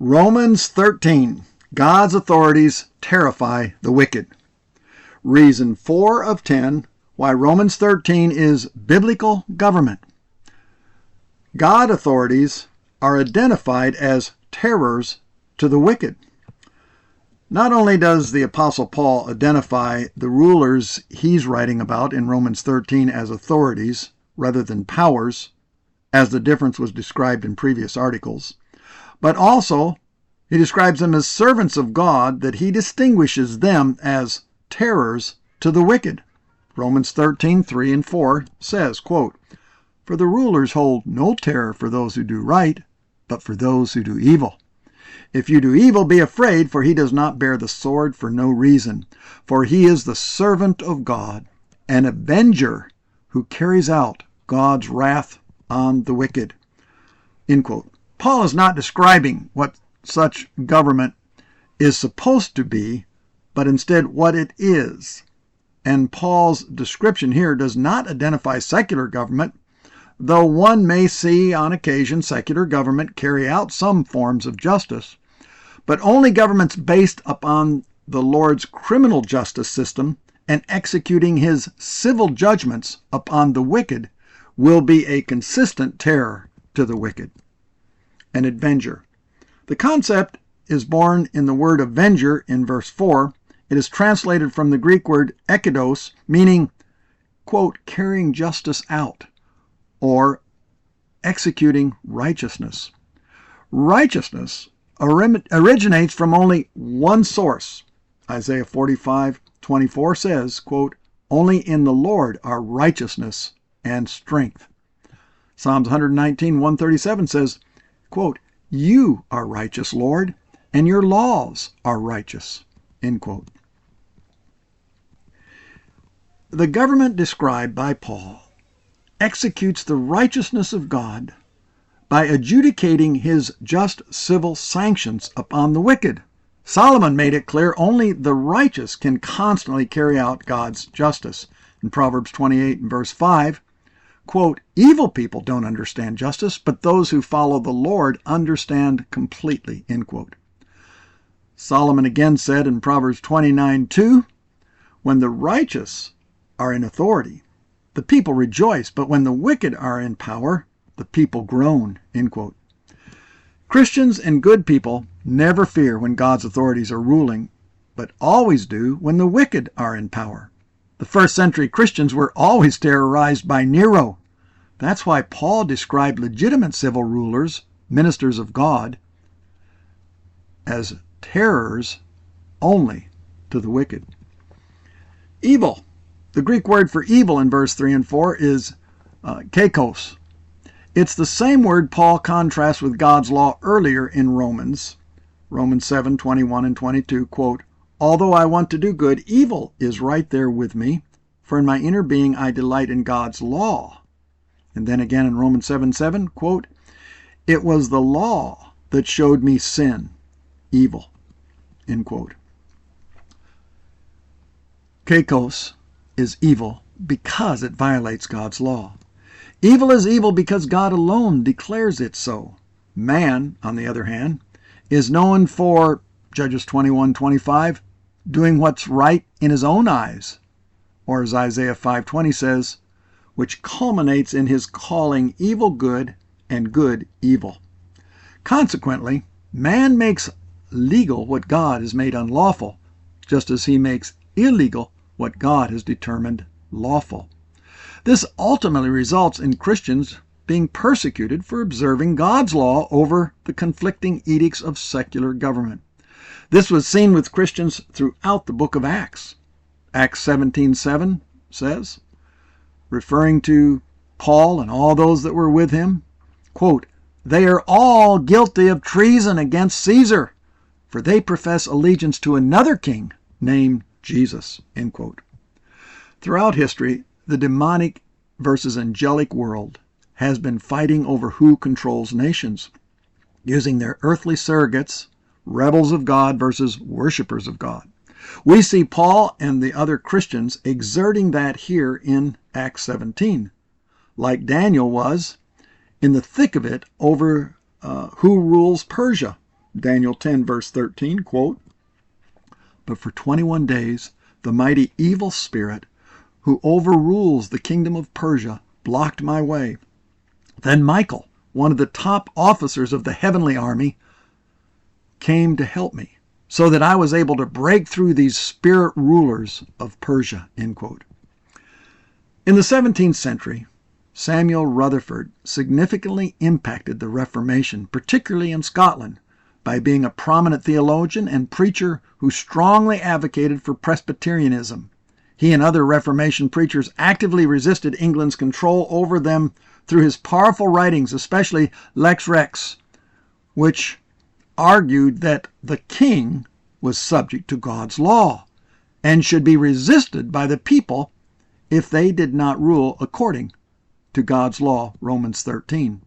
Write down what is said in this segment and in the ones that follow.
Romans 13. God's authorities terrify the wicked. Reason 4 of 10 why Romans 13 is biblical government. God authorities are identified as terrors to the wicked. Not only does the Apostle Paul identify the rulers he's writing about in Romans 13 as authorities rather than powers, as the difference was described in previous articles, but also he describes them as servants of God, that he distinguishes them as terrors to the wicked. Romans 13, 3 and 4 says, quote, "For the rulers hold no terror for those who do right, but for those who do evil. If you do evil, be afraid, for he does not bear the sword for no reason. For he is the servant of God, an avenger who carries out God's wrath on the wicked." End quote. Paul is not describing what such government is supposed to be, but instead what it is. And Paul's description here does not identify secular government, though one may see on occasion secular government carry out some forms of justice, but only governments based upon the Lord's criminal justice system and executing his civil judgments upon the wicked will be a consistent terror to the wicked. An avenger. The concept is born in the word avenger in verse 4. It is translated from the Greek word ekidos, meaning, quote, carrying justice out, or executing righteousness. Righteousness originates from only one source. Isaiah 45:24 says, quote, "Only in the Lord are righteousness and strength." Psalms 119:137 says, quote, "You are righteous, Lord, and your laws are righteous." End quote. The government described by Paul executes the righteousness of God by adjudicating his just civil sanctions upon the wicked. Solomon made it clear only the righteous can constantly carry out God's justice. In Proverbs 28 and verse 5, quote, "Evil people don't understand justice, but those who follow the Lord understand completely." End quote. Solomon again said in Proverbs 29:2, "When the righteous are in authority, the people rejoice, but when the wicked are in power, the people groan." End quote. Christians and good people never fear when God's authorities are ruling, but always do when the wicked are in power. The first century Christians were always terrorized by Nero. That's why Paul described legitimate civil rulers, ministers of God, as terrors only to the wicked. Evil. The Greek word for evil in verse 3 and 4 is kakos. It's the same word Paul contrasts with God's law earlier in Romans 7:21 and 22, quote, "Although I want to do good, evil is right there with me, for in my inner being I delight in God's law." And then again in Romans 7:7, quote, "It was the law that showed me sin, evil." End quote. Kakos is evil because it violates God's law. Evil is evil because God alone declares it so. Man, on the other hand, is known for, Judges 21:25, doing what's right in his own eyes, or as Isaiah 5:20 says, which culminates in his calling evil good and good evil. Consequently, man makes legal what God has made unlawful, just as he makes illegal what God has determined lawful. This ultimately results in Christians being persecuted for observing God's law over the conflicting edicts of secular government. This was seen with Christians throughout the book of Acts. Acts 17:7 says, referring to Paul and all those that were with him, quote, "They are all guilty of treason against Caesar, for they profess allegiance to another king named Jesus." End quote. Throughout history, the demonic versus angelic world has been fighting over who controls nations, using their earthly surrogates, rebels of God versus worshipers of God. We see Paul and the other Christians exerting that here in Acts 17, like Daniel was in the thick of it over who rules Persia Daniel 10, verse 13, quote, "But for 21 days the mighty evil spirit who overrules the kingdom of Persia blocked my way. Then Michael, one of the top officers of the heavenly army, came to help me, so that I was able to break through these spirit rulers of Persia." End quote. In the 17th century, Samuel Rutherford significantly impacted the Reformation, particularly in Scotland, by being a prominent theologian and preacher who strongly advocated for Presbyterianism. He and other Reformation preachers actively resisted England's control over them through his powerful writings, especially Lex Rex, which argued that the king was subject to God's law and should be resisted by the people if they did not rule according to God's law, Romans 13.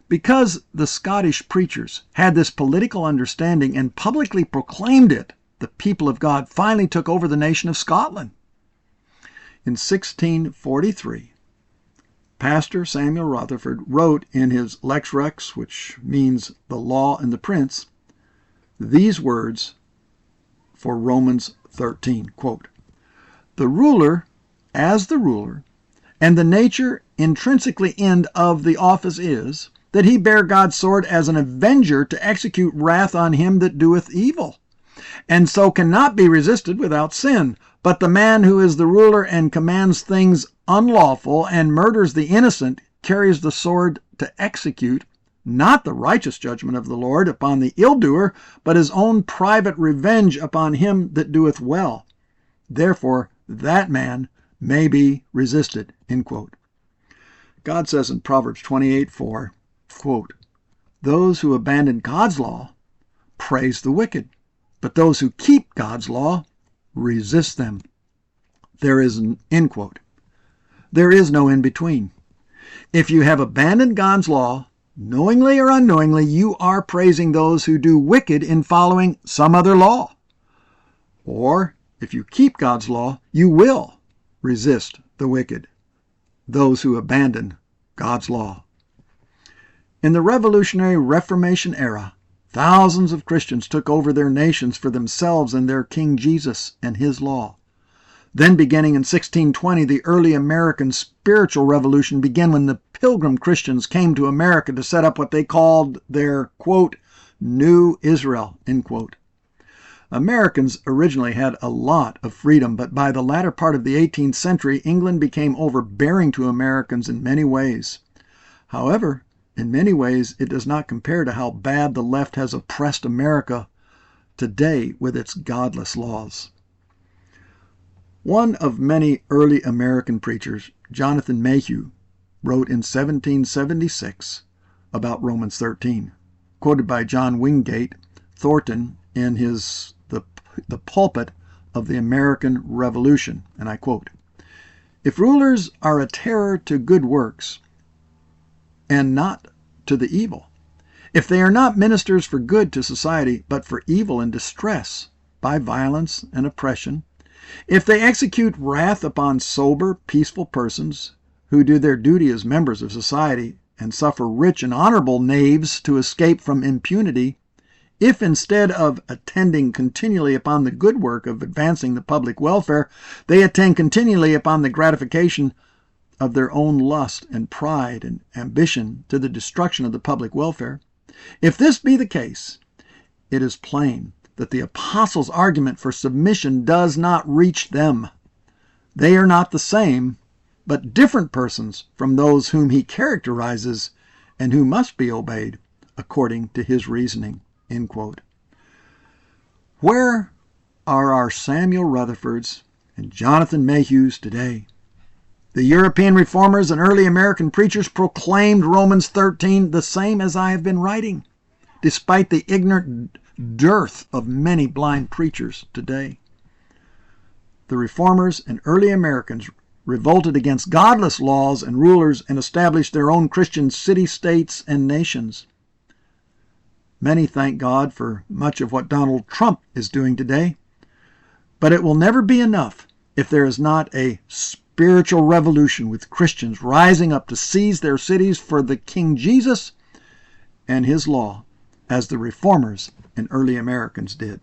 Because the Scottish preachers had this political understanding and publicly proclaimed it, the people of God finally took over the nation of Scotland. In 1643, Pastor Samuel Rutherford wrote in his Lex Rex, which means the law and the prince, these words for Romans 13, quote, "The ruler, as the ruler, and the nature intrinsically end of the office is, that he bear God's sword as an avenger to execute wrath on him that doeth evil, and so cannot be resisted without sin. But the man who is the ruler and commands things unlawful and murders the innocent carries the sword to execute, not the righteous judgment of the Lord upon the ill-doer, but his own private revenge upon him that doeth well. Therefore that man may be resisted." End quote. God says in Proverbs 28:4, quote, "Those who abandon God's law praise the wicked, but those who keep God's law resist them." There is, end quote. There is no in between. If you have abandoned God's law, knowingly or unknowingly, you are praising those who do wicked in following some other law. Or if you keep God's law, you will resist the wicked, those who abandon God's law. In the revolutionary Reformation era, thousands of Christians took over their nations for themselves and their King Jesus and his law. Then beginning in 1620, the early American spiritual revolution began when the Pilgrim Christians came to America to set up what they called their, quote, "New Israel," end quote. Americans originally had a lot of freedom, but by the latter part of the 18th century, England became overbearing to Americans in many ways. However, in many ways, it does not compare to how bad the left has oppressed America today with its godless laws. One of many early American preachers, Jonathan Mayhew, wrote in 1776 about Romans 13, quoted by John Wingate Thornton in his the pulpit of the American Revolution, and I quote, "If rulers are a terror to good works and not to the evil, if they are not ministers for good to society, but for evil and distress by violence and oppression, if they execute wrath upon sober, peaceful persons who do their duty as members of society and suffer rich and honorable knaves to escape from impunity, if instead of attending continually upon the good work of advancing the public welfare, they attend continually upon the gratification of their own lust and pride and ambition to the destruction of the public welfare, if this be the case, it is plain that the apostles' argument for submission does not reach them. They are not the same, but different persons from those whom he characterizes and who must be obeyed according to his reasoning." End quote. Where are our Samuel Rutherfords and Jonathan Mayhews today? The European reformers and early American preachers proclaimed Romans 13 the same as I have been writing, despite the ignorant dearth of many blind preachers today. The reformers and early Americans revolted against godless laws and rulers and established their own Christian city-states and nations. Many thank God for much of what Donald Trump is doing today, but it will never be enough if there is not a spiritual revolution with Christians rising up to seize their cities for the King Jesus and his law as the reformers and early Americans did.